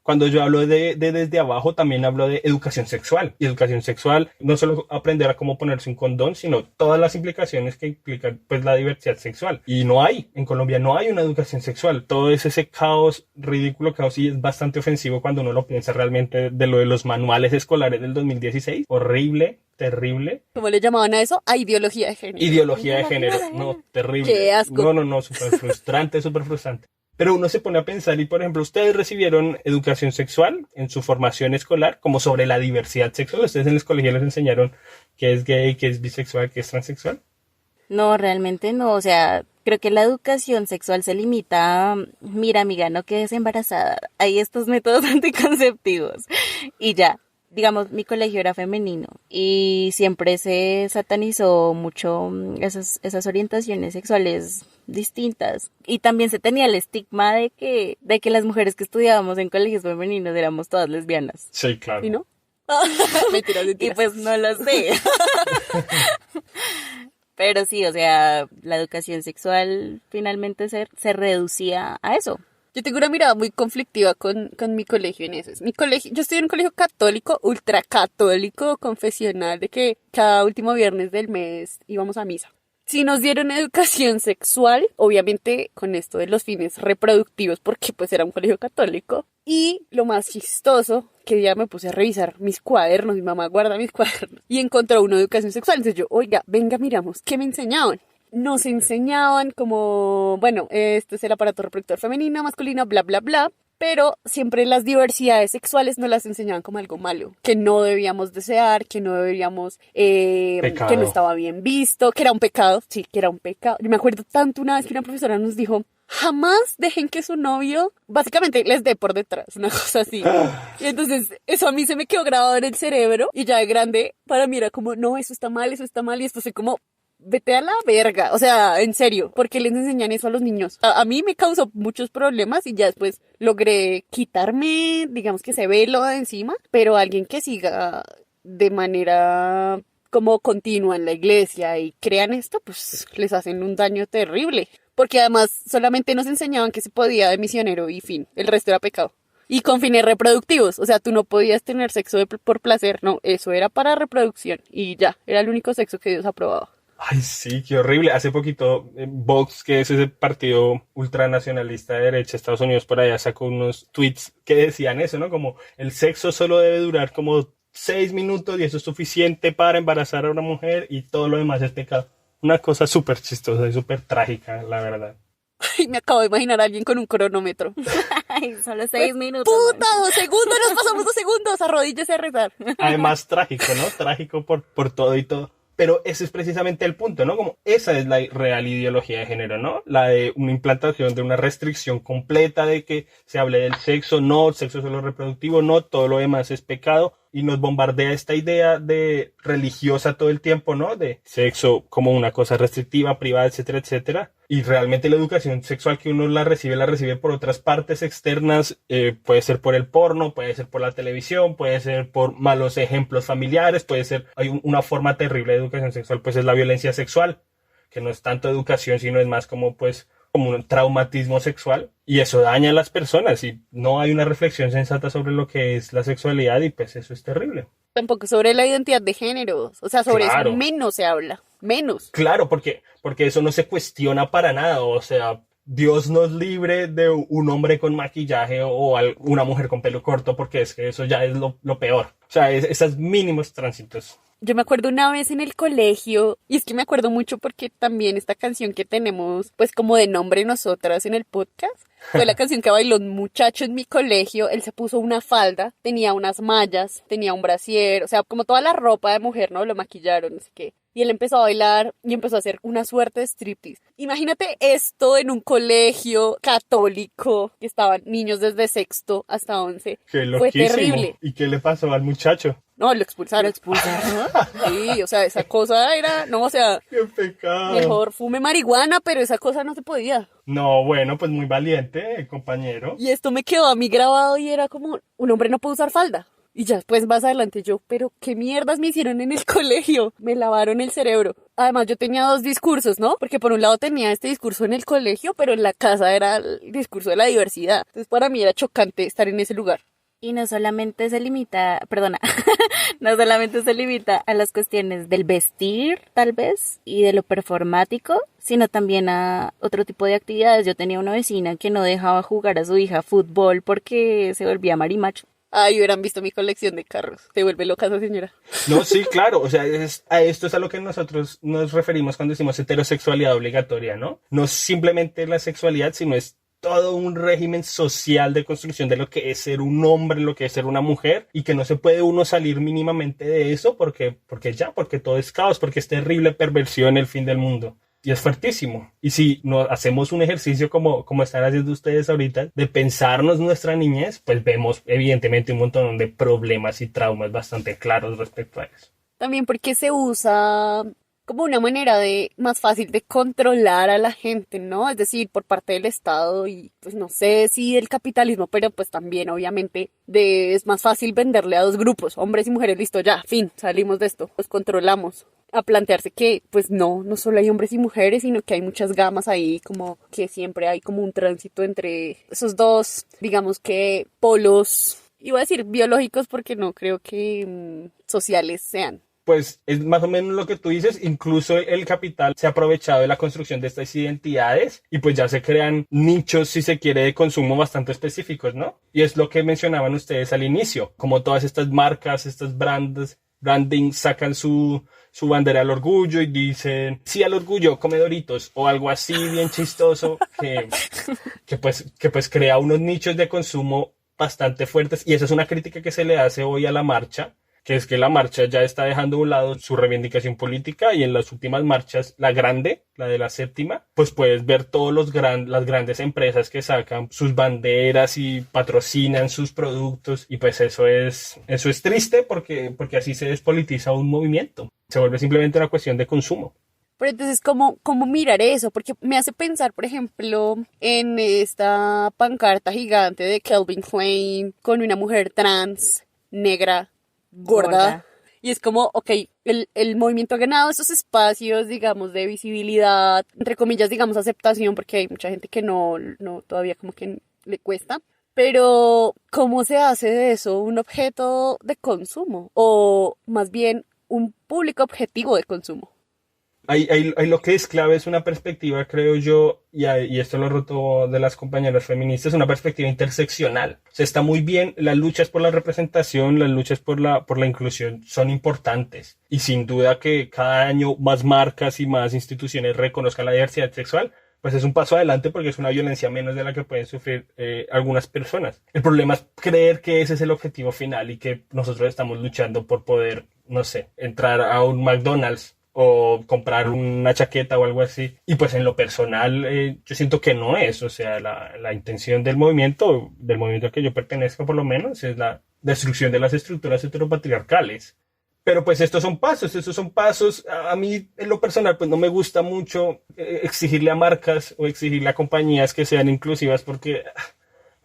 cuando yo hablo de desde abajo, también hablo de educación sexual. Y educación sexual, no solo aprender a cómo ponerse un condón, sino todas las implicaciones que implican pues la diversidad sexual. Y no hay, en Colombia no hay una educación sexual. Todo es ese caos, ridículo caos, y es bastante ofensivo cuando uno lo piensa realmente de lo de los manuales escolares del 2016. Horrible. Terrible. ¿Cómo le llamaban a eso? A ideología de género. Ideología de género. No, terrible. Qué asco. No, súper frustrante, súper frustrante. Pero uno se pone a pensar y, por ejemplo, ¿ustedes recibieron educación sexual en su formación escolar como sobre la diversidad sexual? ¿Ustedes en el colegio les enseñaron qué es gay, qué es bisexual, qué es transexual? No, realmente no. O sea, creo que la educación sexual se limita a, mira, amiga, no quedes embarazada. Hay estos métodos anticonceptivos. Y ya. Digamos, mi colegio era femenino y siempre se satanizó mucho esas orientaciones sexuales distintas. Y también se tenía el estigma de que las mujeres que estudiábamos en colegios femeninos éramos todas lesbianas. Sí, claro. ¿Y no? Mentiras. Y pues no lo sé. Pero sí, o sea, la educación sexual finalmente se reducía a eso. Yo tengo una mirada muy conflictiva con mi colegio en eso. Yo estoy en un colegio católico, ultracatólico, confesional, de que cada último viernes del mes íbamos a misa. Sí nos dieron educación sexual, obviamente con esto de los fines reproductivos, porque pues era un colegio católico. Y lo más chistoso, que ya me puse a revisar mis cuadernos, mi mamá guarda mis cuadernos, y encontró una educación sexual. Entonces yo, oiga, venga, miramos, ¿qué me enseñaban? Nos enseñaban como, bueno, este es el aparato reproductor femenino, masculino, bla, bla, bla, pero siempre las diversidades sexuales nos las enseñaban como algo malo, que no debíamos desear, que no deberíamos, que no estaba bien visto, que era un pecado, sí, que era un pecado. Yo me acuerdo tanto una vez que una profesora nos dijo, jamás dejen que su novio, básicamente, les dé por detrás, una cosa así. Y entonces, eso a mí se me quedó grabado en el cerebro, y ya de grande, para mí era como, no, eso está mal, y esto soy como, vete a la verga, o sea, en serio, ¿por qué les enseñan eso a los niños? A mí me causó muchos problemas y ya después logré quitarme, digamos que ese velo de encima, pero alguien que siga de manera como continua en la iglesia y crean esto, pues les hacen un daño terrible, porque además solamente nos enseñaban que se podía de misionero y fin, el resto era pecado. Y con fines reproductivos, o sea, tú no podías tener sexo por placer, no, eso era para reproducción y ya, era el único sexo que Dios aprobaba. Ay, sí, qué horrible. Hace poquito Vox, que es ese partido ultranacionalista de derecha de Estados Unidos, por allá sacó unos tweets que decían eso, ¿no? Como el sexo solo debe durar como 6 minutos y eso es suficiente para embarazar a una mujer y todo lo demás es pecado. Una cosa súper chistosa y súper trágica, la verdad. Ay, me acabo de imaginar a alguien con un cronómetro. Ay, solo 6 minutos. ¡Puta! 2 segundos, nos pasamos 2 segundos, arrodíllese a rezar. Además, trágico, ¿no? Trágico por todo y todo. Pero ese es precisamente el punto, ¿no? Como esa es la real ideología de género, ¿no? La de una implantación de una restricción completa de que se hable del sexo, no, el sexo solo reproductivo, no, todo lo demás es pecado. Y nos bombardea esta idea de religiosa todo el tiempo, ¿no? De sexo como una cosa restrictiva, privada, etcétera, etcétera. Y realmente la educación sexual que uno la recibe por otras partes externas, puede ser por el porno, puede ser por la televisión, puede ser por malos ejemplos familiares, puede ser, hay una forma terrible de educación sexual, pues es la violencia sexual, que no es tanto educación, sino es más como un traumatismo sexual, y eso daña a las personas y no hay una reflexión sensata sobre lo que es la sexualidad y pues eso es terrible. Tampoco sobre la identidad de género, o sea, sobre Claro. eso menos se habla, menos. Claro, porque eso no se cuestiona para nada, o sea, Dios nos libre de un hombre con maquillaje o una mujer con pelo corto, porque es que eso ya es lo peor. O sea, esos mínimos tránsitos. Yo me acuerdo una vez en el colegio, y es que me acuerdo mucho porque también esta canción que tenemos, pues como de nombre nosotras en el podcast, fue la canción que bailó un muchacho en mi colegio. Él se puso una falda, tenía unas mallas, tenía un brasier, o sea, como toda la ropa de mujer, ¿no? Lo maquillaron, no sé qué. Y él empezó a bailar y empezó a hacer una suerte de striptease. Imagínate esto en un colegio católico, que estaban niños desde sexto hasta 11. Qué Fue loquísimo. terrible. ¿Y qué le pasó al muchacho? No, lo expulsaron. Sí, o sea, esa cosa era, no, o sea, ¡Qué pecado! mejor fume marihuana, pero esa cosa no se podía. No, bueno, pues muy valiente, compañero. Y esto me quedó a mí grabado y era como, un hombre no puede usar falda. Y ya después más adelante yo, pero qué mierdas me hicieron en el colegio, me lavaron el cerebro. Además yo tenía dos discursos, ¿no? Porque por un lado tenía este discurso en el colegio, pero en la casa era el discurso de la diversidad. Entonces para mí era chocante estar en ese lugar. Y no solamente se limita, perdona, no solamente se limita a las cuestiones del vestir, tal vez, y de lo performático, sino también a otro tipo de actividades. Yo tenía una vecina que no dejaba jugar a su hija fútbol porque se volvía marimacho. Ay, hubieran visto mi colección de carros. Se vuelve loca esa señora. No, sí, claro, o sea, a esto es a lo que nosotros nos referimos cuando decimos heterosexualidad obligatoria, ¿no? No es simplemente la sexualidad, sino es todo un régimen social de construcción de lo que es ser un hombre, lo que es ser una mujer, y que no se puede uno salir mínimamente de eso porque todo es caos, porque es terrible perversión, el fin del mundo. Y es fuertísimo. Y si no hacemos un ejercicio como están haciendo ustedes ahorita, de pensarnos nuestra niñez, pues vemos evidentemente un montón de problemas y traumas bastante claros respecto a eso. También porque se usa como una manera de más fácil de controlar a la gente, ¿no? Es decir, por parte del Estado y pues no sé si del capitalismo, pero pues también obviamente es más fácil venderle a dos grupos, hombres y mujeres, listo, ya, fin, salimos de esto, los controlamos. A plantearse que pues no solo hay hombres y mujeres, sino que hay muchas gamas ahí, como que siempre hay como un tránsito entre esos dos, digamos que polos, iba a decir biológicos porque no creo que sociales sean. Pues es más o menos lo que tú dices, incluso el capital se ha aprovechado de la construcción de estas identidades y pues ya se crean nichos, si se quiere, de consumo bastante específicos, ¿no? Y es lo que mencionaban ustedes al inicio, como todas estas marcas, estas branding sacan su bandera al orgullo y dicen sí al orgullo, come Doritos o algo así bien chistoso que pues crea unos nichos de consumo bastante fuertes, y esa es una crítica que se le hace hoy a la marcha, que es que la marcha ya está dejando a un lado su reivindicación política, y en las últimas marchas, la grande, la de la séptima, pues puedes ver todos las grandes empresas que sacan sus banderas y patrocinan sus productos, y pues eso es triste porque así se despolitiza un movimiento, se vuelve simplemente una cuestión de consumo. Pero entonces, ¿cómo mirar eso? Porque me hace pensar, por ejemplo, en esta pancarta gigante de Calvin Klein con una mujer trans, negra, gorda. Y es como, ok, el movimiento ha ganado esos espacios, digamos, de visibilidad, entre comillas, digamos, aceptación, porque hay mucha gente que no todavía como que le cuesta. Pero, ¿cómo se hace de eso un objeto de consumo? O más bien, un público objetivo de consumo. Ahí lo que es clave es una perspectiva, creo yo, y esto lo roto de las compañeras feministas, una perspectiva interseccional. O sea, está muy bien, las luchas por la representación, las luchas por la inclusión son importantes. Y sin duda que cada año más marcas y más instituciones reconozcan la diversidad sexual, pues es un paso adelante porque es una violencia menos de la que pueden sufrir algunas personas. El problema es creer que ese es el objetivo final y que nosotros estamos luchando por poder, no sé, entrar a un McDonald's o comprar una chaqueta o algo así. Y pues en lo personal yo siento que no es, o sea, la intención del movimiento al que yo pertenezco por lo menos, es la destrucción de las estructuras heteropatriarcales. Pero pues estos son pasos. A mí en lo personal pues no me gusta mucho exigirle a marcas o exigirle a compañías que sean inclusivas porque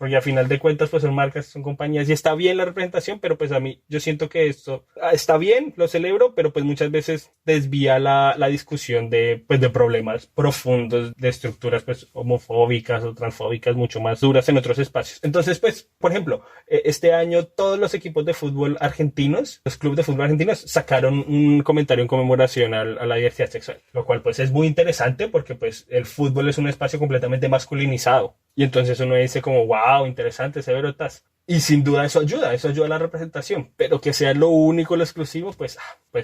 a final de cuentas pues son marcas, son compañías y está bien la representación, pero pues a mí yo siento que esto está bien, lo celebro, pero pues muchas veces desvía la discusión de problemas profundos, de estructuras pues homofóbicas o transfóbicas mucho más duras en otros espacios. Entonces pues, por ejemplo, este año todos los equipos de fútbol argentinos, los clubes de fútbol argentinos sacaron un comentario en conmemoración a la diversidad sexual, lo cual pues es muy interesante porque pues el fútbol es un espacio completamente masculinizado. Y entonces uno dice como, wow, interesante, severotas. Y sin duda eso ayuda a la representación, pero que sea lo único, lo exclusivo, pues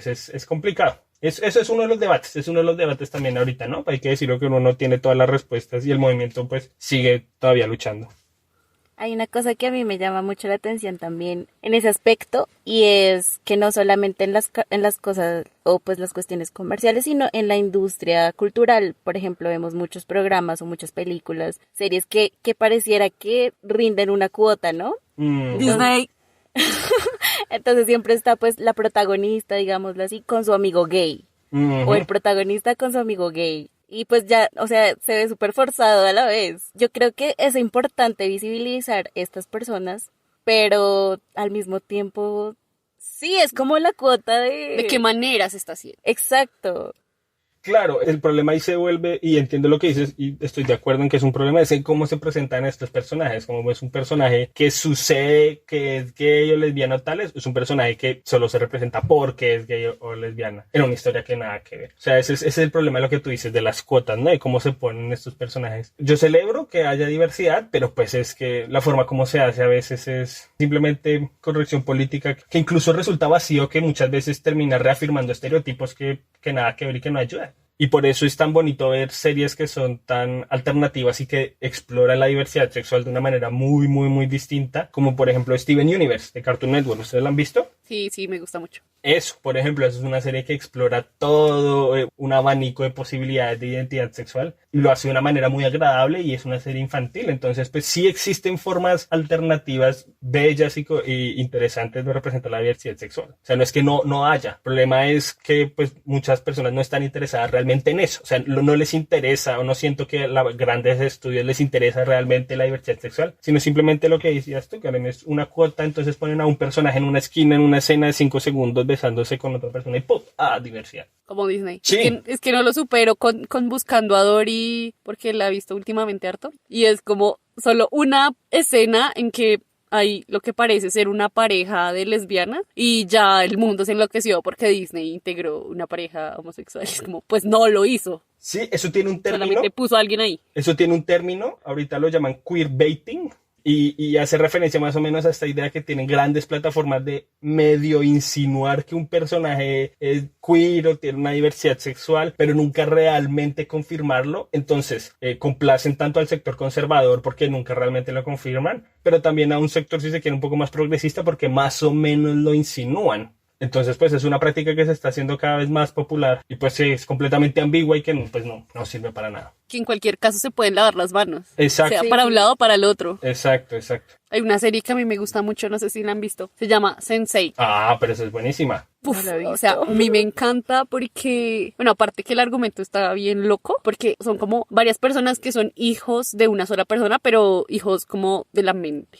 es complicado. Eso es uno de los debates también ahorita, ¿no? Hay que decirlo que uno no tiene todas las respuestas y el movimiento pues sigue todavía luchando. Hay una cosa que a mí me llama mucho la atención también en ese aspecto y es que no solamente en las cosas o pues las cuestiones comerciales, sino en la industria cultural. Por ejemplo, vemos muchos programas o muchas películas, series que pareciera que rinden una cuota, ¿no? Disney. Entonces siempre está pues la protagonista, digámoslo así, con su amigo gay. O el protagonista con su amigo gay. Y pues ya, o sea, se ve súper forzado a la vez. Yo creo que es importante visibilizar estas personas, pero al mismo tiempo, sí, es como la cuota de... ¿De qué manera se está haciendo? Exacto. Claro, el problema ahí se vuelve, y entiendo lo que dices, y estoy de acuerdo en que es un problema, es en cómo se presentan estos personajes, como es un personaje que sucede que es gay o lesbiana o tal, es un personaje que solo se representa porque es gay o lesbiana, en una historia que nada que ver. O sea, ese es el problema de lo que tú dices, de las cuotas, ¿no? De cómo se ponen estos personajes. Yo celebro que haya diversidad, pero pues es que la forma como se hace a veces es simplemente corrección política, que incluso resulta vacío, que muchas veces termina reafirmando estereotipos que nada que ver y que no ayudan. Y por eso es tan bonito ver series que son tan alternativas y que exploran la diversidad sexual de una manera muy, muy, muy distinta, como por ejemplo Steven Universe de Cartoon Network. ¿Ustedes la han visto? Sí, me gusta mucho. Eso, por ejemplo, eso es una serie que explora todo un abanico de posibilidades de identidad sexual y lo hace de una manera muy agradable y es una serie infantil. Entonces, pues sí existen formas alternativas bellas y interesantes de representar la diversidad sexual. O sea, no es que no haya. El problema es que pues muchas personas no están interesadas realmente en eso. O sea, no les interesa o no siento que a los grandes estudios les interesa realmente la diversidad sexual, sino simplemente lo que decías tú, Karen, es una cuota, entonces ponen a un personaje en una esquina, en una escena de 5 segundos besándose con otra persona y ¡pum! ¡Ah, diversidad! Como Disney. Sí. Es que no lo supero con Buscando a Dory, porque la he visto últimamente harto. Y es como solo una escena en que hay lo que parece ser una pareja de lesbianas y ya el mundo se enloqueció porque Disney integró una pareja homosexual. Es como, pues no lo hizo. Sí, eso tiene un término. Solamente puso a alguien ahí. Eso tiene un término, ahorita lo llaman queerbaiting. Y hace referencia más o menos a esta idea que tienen grandes plataformas de medio insinuar que un personaje es queer o tiene una diversidad sexual, pero nunca realmente confirmarlo. Entonces, complacen tanto al sector conservador porque nunca realmente lo confirman, pero también a un sector, si se quiere, un poco más progresista porque más o menos lo insinúan. Entonces, pues es una práctica que se está haciendo cada vez más popular y pues es completamente ambigua y que pues no sirve para nada. Que en cualquier caso se pueden lavar las manos. Exacto. Sea para un lado o para el otro. Exacto. Hay una serie que a mí me gusta mucho, no sé si la han visto. Se llama Sense8. Ah, pero esa es buenísima. Uf, No lo he o sea, visto. a mí me encanta porque, bueno, aparte que el argumento está bien loco, porque son como varias personas que son hijos de una sola persona, pero hijos como de la mente.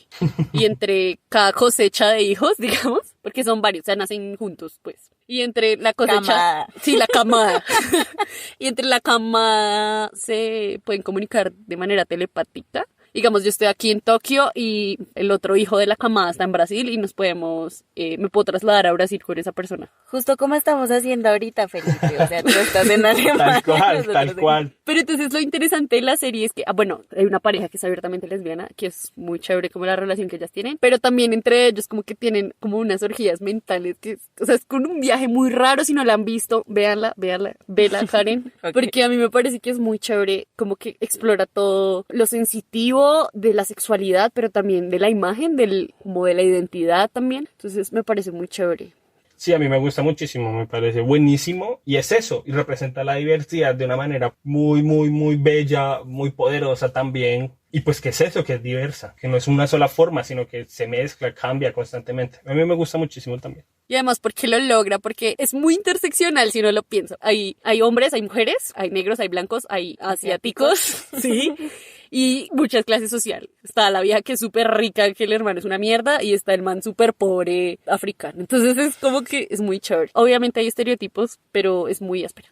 Y entre cada cosecha de hijos, digamos, porque son varios, o sea, nacen juntos, pues. Y entre la cosecha... Camada. Sí, la camada. Y entre la camada se pueden comunicar de manera telepática. Digamos, yo estoy aquí en Tokio y el otro hijo de la camada está en Brasil y nos podemos, me puedo trasladar a Brasil con esa persona. Justo como estamos haciendo ahorita, Felipe. O sea, tú estás en Alemania. Tal cual. Pero entonces lo interesante de la serie es que, bueno, hay una pareja que es abiertamente lesbiana, que es muy chévere como la relación que ellas tienen, pero también entre ellos como que tienen como unas orgías mentales, que, o sea, es con un viaje muy raro, si no la han visto, vela, Karen, Ok. porque a mí me parece que es muy chévere, como que explora todo lo sensitivo de la sexualidad, pero también de la imagen, como de la identidad también, entonces me parece muy chévere. Sí, a mí me gusta muchísimo, me parece buenísimo y es eso, y representa la diversidad de una manera muy, muy, muy bella, muy poderosa también. Y pues que es eso, que es diversa, que no es una sola forma, sino que se mezcla, cambia constantemente. A mí me gusta muchísimo también. Y además, ¿porque lo logra? Porque es muy interseccional, si no lo pienso. Hay hombres, hay mujeres, hay negros, hay blancos, hay asiáticos, sí, y muchas clases sociales. Está la vieja que es súper rica, que el hermano es una mierda, y está el man súper pobre africano. Entonces es como que es muy chévere. Obviamente hay estereotipos, pero es muy áspera.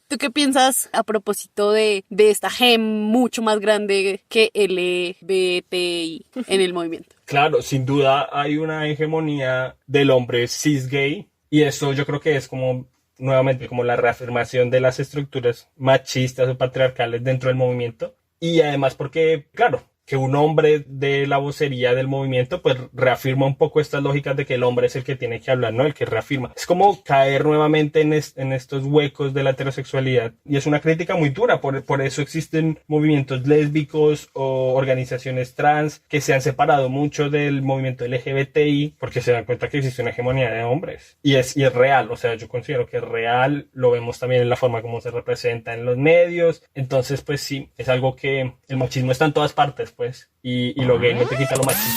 ¿Tú qué piensas a propósito de esta gem mucho más grande que LGBTI en el movimiento? Claro, sin duda hay una hegemonía del hombre cis gay y eso yo creo que es como, nuevamente, como la reafirmación de las estructuras machistas o patriarcales dentro del movimiento. Y además porque, claro, que un hombre de la vocería del movimiento, pues reafirma un poco estas lógicas de que el hombre es el que tiene que hablar, ¿no? El que reafirma. Es como caer nuevamente en estos huecos de la heterosexualidad. Y es una crítica muy dura. Por eso existen movimientos lésbicos o organizaciones trans que se han separado mucho del movimiento LGBTI porque se dan cuenta que existe una hegemonía de hombres. Y es real. O sea, yo considero que es real. Lo vemos también en la forma como se representa en los medios. Entonces, pues sí, es algo que el machismo está en todas partes, pues, y lo gay no te quita lo machista.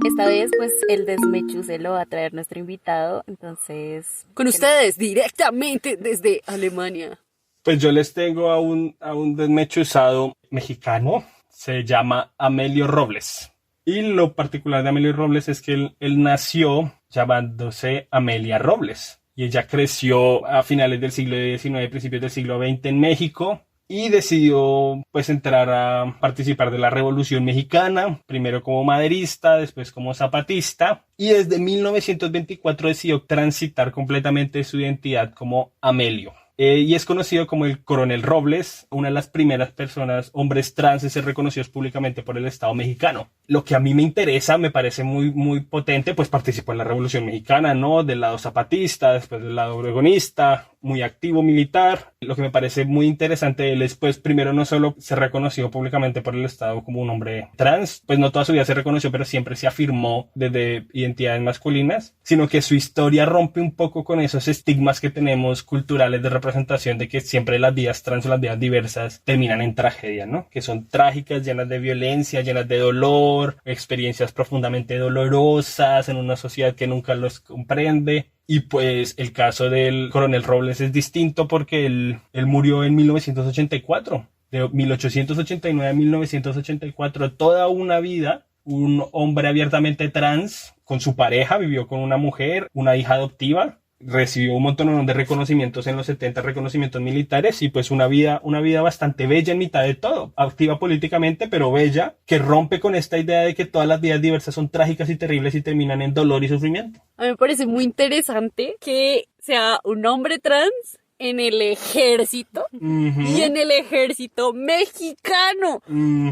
Esta vez, pues, el desmechu se lo va a traer nuestro invitado, entonces... Con ustedes, directamente desde Alemania. Pues yo les tengo a un desmechuzado mexicano, se llama Amelio Robles. Y lo particular de Amelio Robles es que él nació llamándose Amelia Robles. Y ella creció a finales del siglo XIX, principios del siglo XX en México. Y decidió pues entrar a participar de la Revolución Mexicana, primero como maderista, después como zapatista. Y desde 1924 decidió transitar completamente su identidad como Amelio. Y es conocido como el Coronel Robles, una de las primeras personas, hombres trans, en ser reconocidos públicamente por el Estado mexicano. Lo que a mí me interesa, me parece muy, muy potente, pues participó en la Revolución Mexicana, ¿no? Del lado zapatista, después del lado obregonista, muy activo militar. Lo que me parece muy interesante de él es, pues, primero no solo se reconoció públicamente por el Estado como un hombre trans, pues no toda su vida se reconoció, pero siempre se afirmó desde identidades masculinas, sino que su historia rompe un poco con esos estigmas que tenemos culturales de representación de que siempre las vidas trans o las vidas diversas terminan en tragedia, ¿no? Que son trágicas, llenas de violencia, llenas de dolor, experiencias profundamente dolorosas en una sociedad que nunca los comprende. Y pues el caso del Coronel Robles es distinto porque él murió en 1984, de 1889 a 1984, toda una vida, un hombre abiertamente trans, con su pareja, vivió con una mujer, una hija adoptiva, recibió un montón de reconocimientos en los 70, reconocimientos militares, y pues una vida bastante bella en mitad de todo, activa políticamente, pero bella, que rompe con esta idea de que todas las vidas diversas son trágicas y terribles y terminan en dolor y sufrimiento. A mí me parece muy interesante que sea un hombre trans en el ejército y en el ejército mexicano.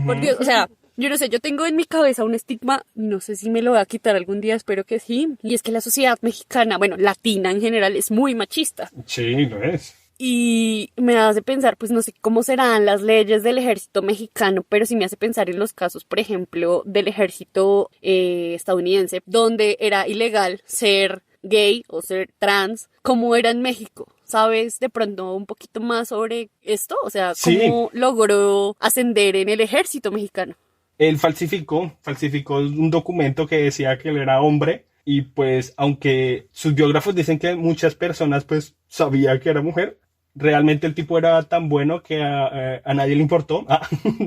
Por Dios, o sea, yo no sé, yo tengo en mi cabeza un estigma, no sé si me lo va a quitar algún día, espero que sí, y es que la sociedad mexicana, bueno, latina en general, es muy machista. Sí, lo es. Y me hace pensar, pues no sé cómo serán las leyes del ejército mexicano, pero sí me hace pensar en los casos, por ejemplo, del ejército estadounidense, donde era ilegal ser gay o ser trans, como era en México. ¿Sabes de pronto un poquito más sobre esto? O sea, ¿cómo logró ascender en el ejército mexicano? Él falsificó un documento que decía que él era hombre, y pues aunque sus biógrafos dicen que muchas personas pues sabían que era mujer, realmente el tipo era tan bueno que a nadie le importó.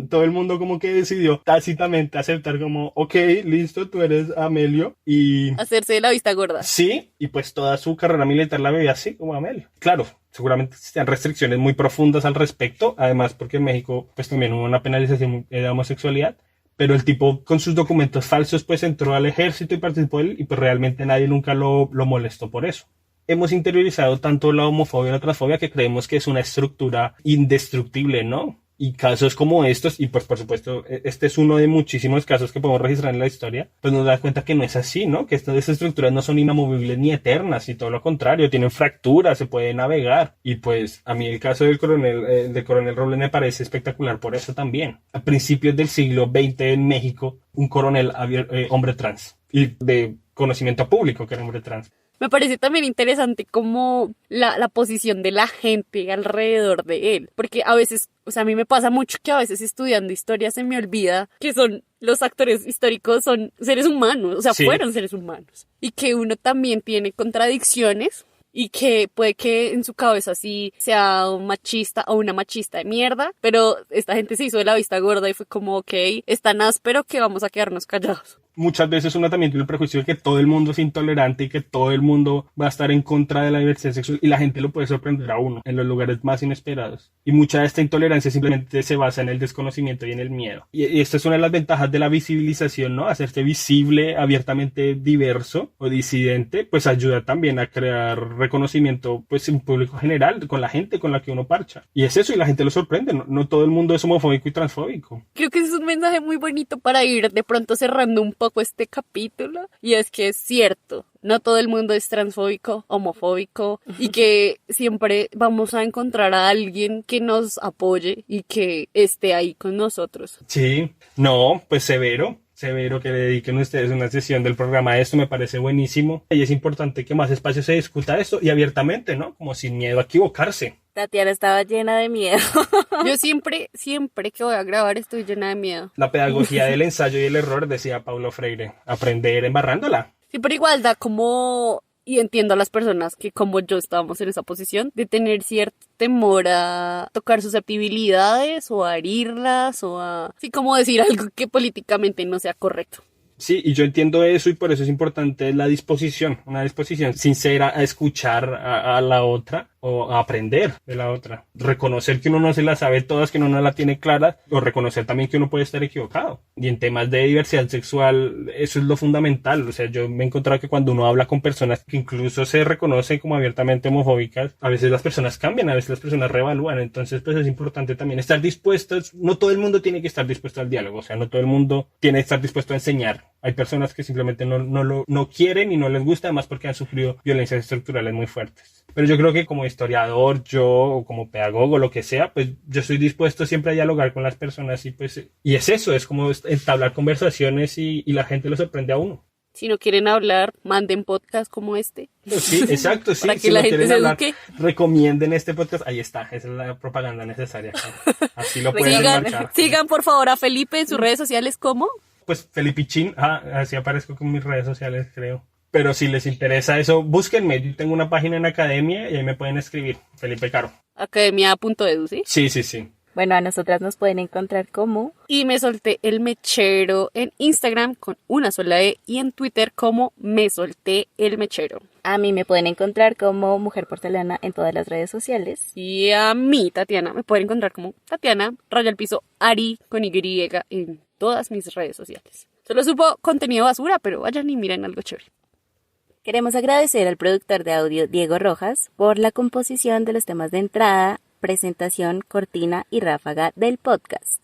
Todo el mundo como que decidió tácitamente aceptar como, ok, listo, tú eres Amelio, y... hacerse de la vista gorda. Sí, y pues toda su carrera militar la vivía así, como Amelio. Claro, seguramente existían restricciones muy profundas al respecto, además porque en México pues también hubo una penalización de la homosexualidad, pero el tipo con sus documentos falsos pues entró al ejército y participó él, y pues realmente nadie nunca lo molestó por eso. Hemos interiorizado tanto la homofobia y la transfobia que creemos que es una estructura indestructible, ¿no? Y casos como estos, y pues por supuesto este es uno de muchísimos casos que podemos registrar en la historia, pues nos da cuenta que no es así, ¿no? Que estas estructuras no son inamovibles ni eternas, y todo lo contrario, tienen fracturas, se puede navegar. Y pues a mí el caso del coronel Robles me parece espectacular por eso también. A principios del siglo XX en México, un coronel hombre trans, y de conocimiento público que era hombre trans. Me parece también interesante como la posición de la gente alrededor de él, porque a veces, o sea, a mí me pasa mucho que a veces estudiando historia se me olvida que los actores históricos son seres humanos, o sea, sí, fueron seres humanos, y que uno también tiene contradicciones, y que puede que en su cabeza sí sea un machista o una machista de mierda, pero esta gente se hizo de la vista gorda y fue como, ok, es tan áspero que vamos a quedarnos callados. muchas veces uno también tiene el prejuicio de que todo el mundo es intolerante y que todo el mundo va a estar en contra de la diversidad sexual, y la gente lo puede sorprender a uno en los lugares más inesperados. Y mucha de esta intolerancia simplemente se basa en el desconocimiento y en el miedo. Y esta es una de las ventajas de la visibilización, ¿no? Hacerse visible, abiertamente diverso o disidente, pues ayuda también a crear reconocimiento, pues en público general, con la gente con la que uno parcha. Y es eso, y la gente lo sorprende. No todo el mundo es homofóbico y transfóbico. Creo que ese es un mensaje muy bonito para ir de pronto cerrando un poco este capítulo. Y es que es cierto, no todo el mundo es transfóbico, homofóbico, y que siempre vamos a encontrar a alguien que nos apoye y que esté ahí con nosotros. Sí, no, pues severo que le dediquen ustedes una sesión del programa a esto, me parece buenísimo. Y es importante que más espacio se discuta esto y abiertamente, ¿no? Como sin miedo a equivocarse. Tatiana estaba llena de miedo. Yo siempre que voy a grabar estoy llena de miedo. La pedagogía del ensayo y el error, decía Paulo Freire. Aprender embarrándola. Sí, pero igual da como, y entiendo a las personas que como yo estábamos en esa posición, de tener cierto temor a tocar susceptibilidades o a herirlas o a, sí, como decir algo que políticamente no sea correcto. Sí, y yo entiendo eso y por eso es importante la disposición, una disposición sincera a escuchar a la otra o a aprender de la otra. Reconocer que uno no se la sabe todas, que uno no la tiene clara, o reconocer también que uno puede estar equivocado. Y en temas de diversidad sexual, eso es lo fundamental. O sea, yo me he encontrado que cuando uno habla con personas que incluso se reconocen como abiertamente homofóbicas, a veces las personas cambian, a veces las personas reevalúan. Entonces, pues es importante también estar dispuestos. No todo el mundo tiene que estar dispuesto al diálogo, o sea, no todo el mundo tiene que estar dispuesto a enseñar. Hay personas que simplemente no quieren y no les gusta, además porque han sufrido violencias estructurales muy fuertes. Pero yo creo que como historiador, yo, o como pedagogo, lo que sea, pues yo estoy dispuesto siempre a dialogar con las personas y es eso, es como entablar conversaciones y la gente lo sorprende a uno. Si no quieren hablar, manden podcast como este. Sí, exacto, sí. Para que si la no gente quieren se hablar, eduque. recomienden este podcast. Ahí está, esa es la propaganda necesaria. Así lo pueden marcar. Sigan por favor a Felipe en sus redes sociales como. Pues Felipichin, así aparezco con mis redes sociales, creo. Pero si les interesa eso, búsquenme. Yo tengo una página en academia y ahí me pueden escribir. Felipe Caro. Academia.edu, ¿sí? Sí. Bueno, a nosotras nos pueden encontrar como... Y me solté el mechero en Instagram con una sola E y en Twitter como me solté el mechero. A mí me pueden encontrar como Mujer Porcelana en todas las redes sociales. Y a mí, Tatiana, me pueden encontrar como Tatiana, _Ari con Y en todas mis redes sociales. Solo subo contenido basura, pero vayan y miren algo chévere. Queremos agradecer al productor de audio Diego Rojas por la composición de los temas de entrada, presentación, cortina y ráfaga del podcast.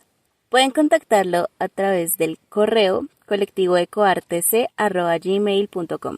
Pueden contactarlo a través del correo colectivoecoartec@gmail.com.